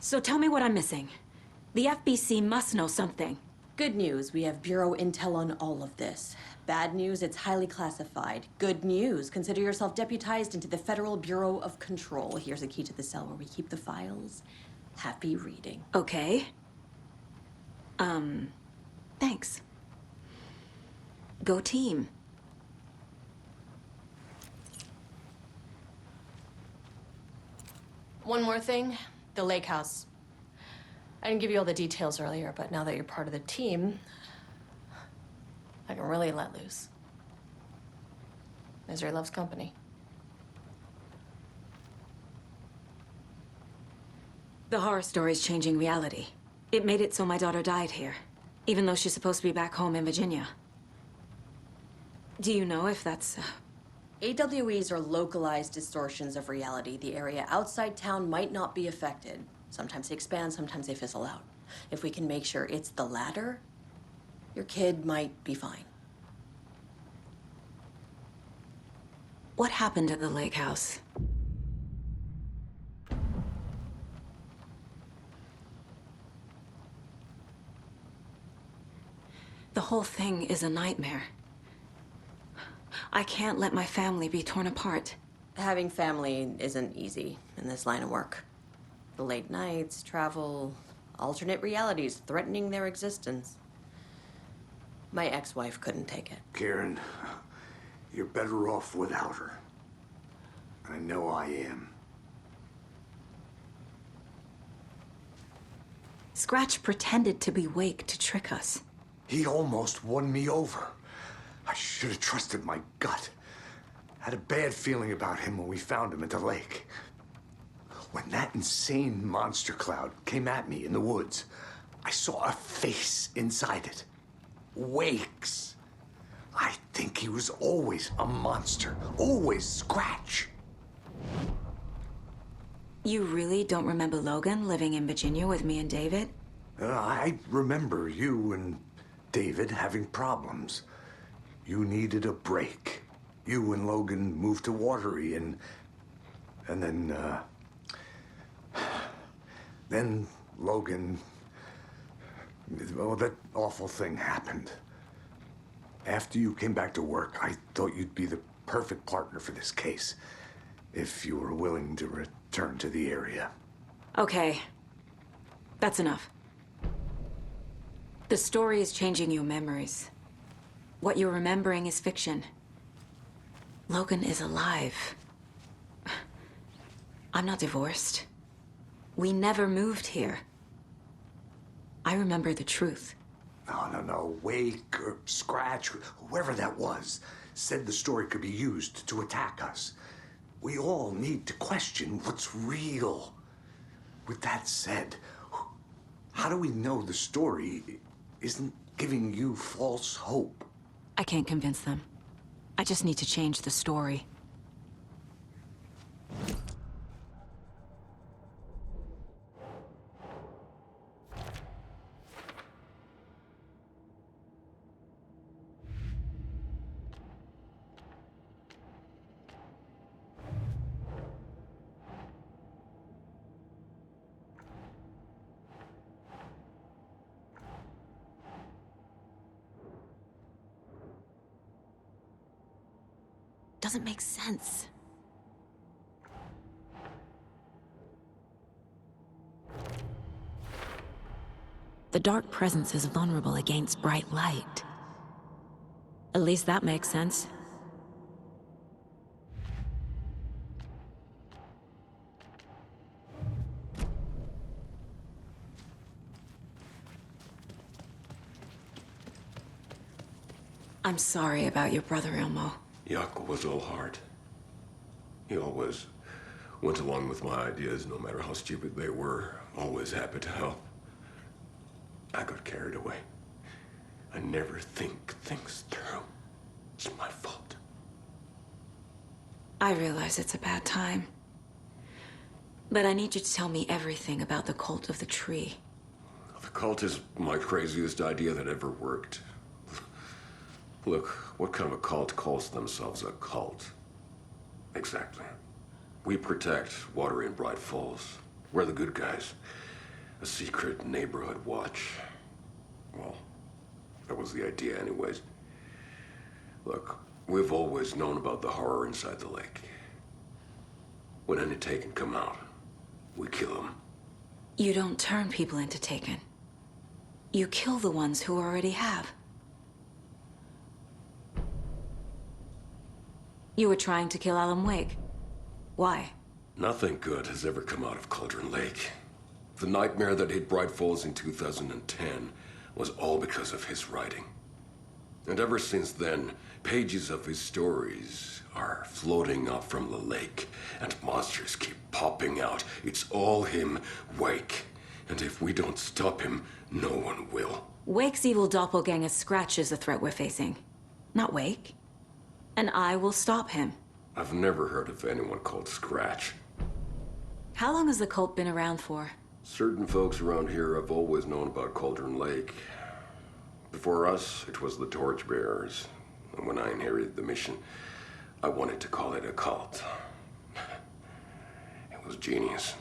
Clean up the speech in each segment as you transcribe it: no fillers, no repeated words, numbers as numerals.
So tell me what I'm missing. The FBC must know something. Good news, we have Bureau intel on all of this. Bad news, it's highly classified. Good news, consider yourself deputized into the Federal Bureau of Control. Here's a key to the cell where we keep the files. Happy reading. Okay. Thanks. Go team. One more thing, the lake house. I didn't give you all the details earlier, but now that you're part of the team, I can really let loose. Misery loves company. The horror story's changing reality. It made it so my daughter died here, even though she's supposed to be back home in Virginia. Do you know if that's... AWEs are localized distortions of reality. The area outside town might not be affected. Sometimes they expand, sometimes they fizzle out. If we can make sure it's the latter, your kid might be fine. What happened at the lake house? The whole thing is a nightmare. I can't let my family be torn apart. Having family isn't easy in this line of work. The late nights, travel, alternate realities threatening their existence. My ex-wife couldn't take it. Kiran, you're better off without her. I know I am. Scratch pretended to be Wake to trick us. He almost won me over. I should have trusted my gut. Had a bad feeling about him when we found him at the lake. When that insane monster cloud came at me in the woods, I saw a face inside it. Wake's. I think he was always a monster. Always Scratch. You really don't remember Logan living in Virginia with me and David? I remember you and David having problems. You needed a break. You and Logan moved to Watery and then Logan, well, that awful thing happened. After you came back to work, I thought you'd be the perfect partner for this case, if you were willing to return to the area. Okay. That's enough. The story is changing your memories. What you're remembering is fiction. Logan is alive. I'm not divorced. We never moved here. I remember the truth. No. Wake or Scratch, whoever that was, said the story could be used to attack us. We all need to question what's real. With that said, how do we know the story isn't giving you false hope? I can't convince them. I just need to change the story. Doesn't make sense. The dark presence is vulnerable against bright light. At least that makes sense. I'm sorry about your brother, Ilmo. Yaakov was all heart. He always went along with my ideas, no matter how stupid they were. Always happy to help. I got carried away. I never think things through. It's my fault. I realize it's a bad time. But I need you to tell me everything about the cult of the tree. The cult is my craziest idea that ever worked. Look, what kind of a cult calls themselves a cult? Exactly. We protect Watery and Bright Falls. We're the good guys. A secret neighborhood watch. Well, that was the idea anyways. Look, we've always known about the horror inside the lake. When any Taken come out, we kill them. You don't turn people into Taken. You kill the ones who already have. You were trying to kill Alan Wake. Why? Nothing good has ever come out of Cauldron Lake. The nightmare that hit Bright Falls in 2010 was all because of his writing. And ever since then, pages of his stories are floating up from the lake, and monsters keep popping out. It's all him, Wake. And if we don't stop him, no one will. Wake's evil doppelganger Scratch is the threat we're facing, not Wake. And I will stop him. I've never heard of anyone called Scratch. How long has the cult been around for? Certain folks around here have always known about Cauldron Lake. Before us, it was the Torchbearers. And when I inherited the mission, I wanted to call it a cult. It was genius.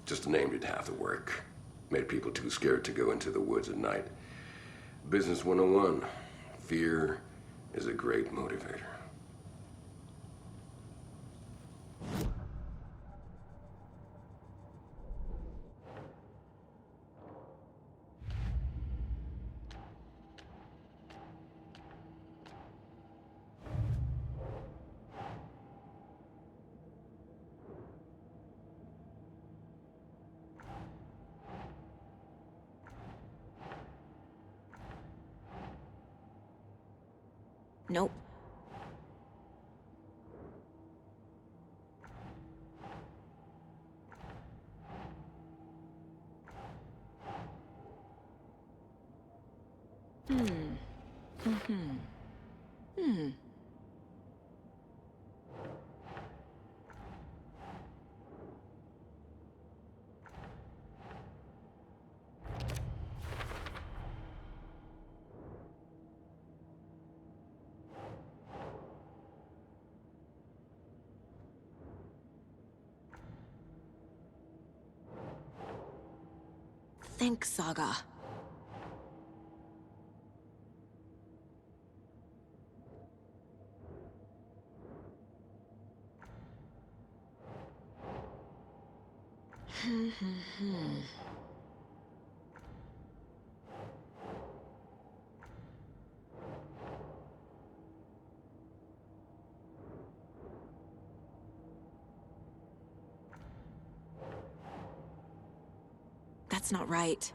Just a name did half the work. Made people too scared to go into the woods at night. Business 101. Fear is a great motivator. Nope. Think, Saga. That's not right.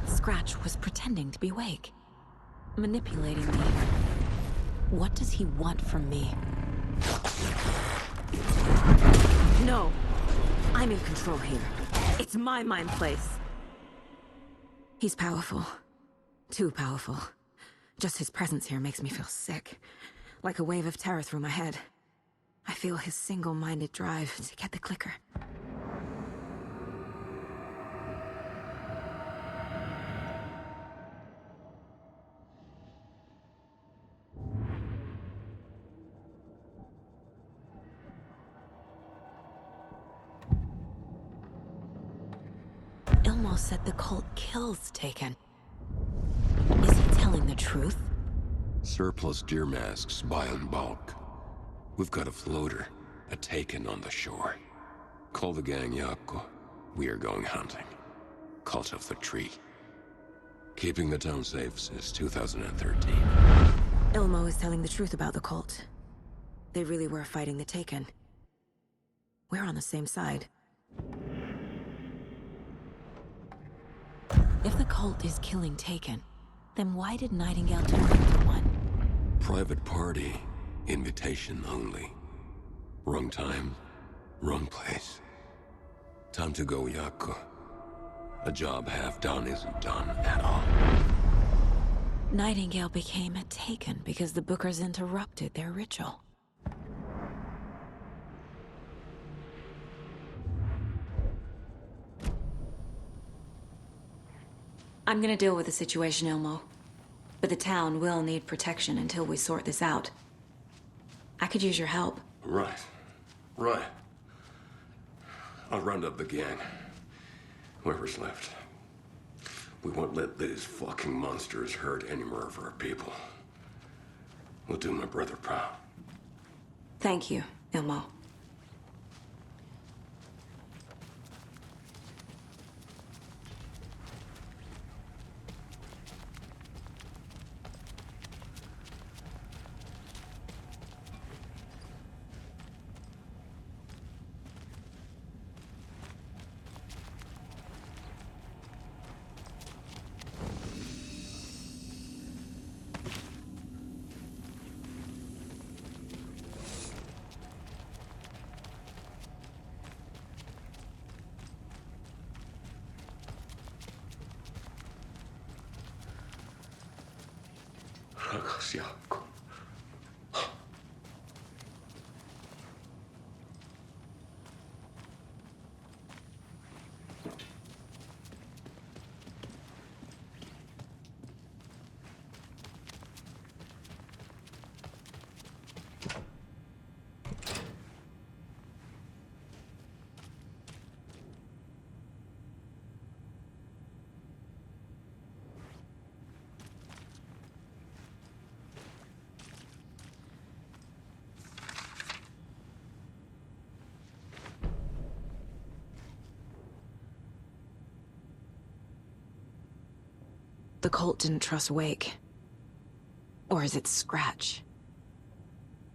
Scratch was pretending to be Wake, manipulating me. What does he want from me? No! I'm in control here. It's my mind place. He's powerful. Too powerful. Just his presence here makes me feel sick. Like a wave of terror through my head. I feel his single-minded drive to get the clicker. Ilmo said the cult kills Taken. Is he telling the truth? Surplus deer masks buy in bulk. We've got a floater, a Taken on the shore. Call the gang Yako. We are going hunting. Cult of the Tree. Keeping the town safe since 2013. Ilmo is telling the truth about the cult. They really were fighting the Taken. We're on the same side. If the cult is killing Taken, then why did Nightingale turn into one? Private party. Invitation only. Wrong time, wrong place. Time to go, Yaku. A job half done isn't done at all. Nightingale became a Taken because the Bookers interrupted their ritual. I'm gonna deal with the situation, Ilmo. But the town will need protection until we sort this out. I could use your help. Right. Right. I'll round up the gang. Whoever's left. We won't let these fucking monsters hurt any more of our people. We'll do my brother proud. Thank you, Ilmo. Yaku. The cult didn't trust Wake. Or is it Scratch?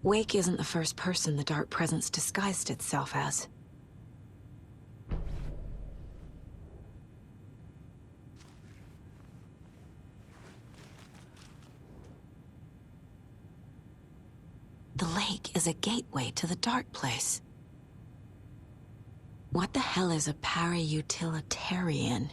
Wake isn't the first person the Dark Presence disguised itself as. The lake is a gateway to the Dark Place. What the hell is a para-utilitarian?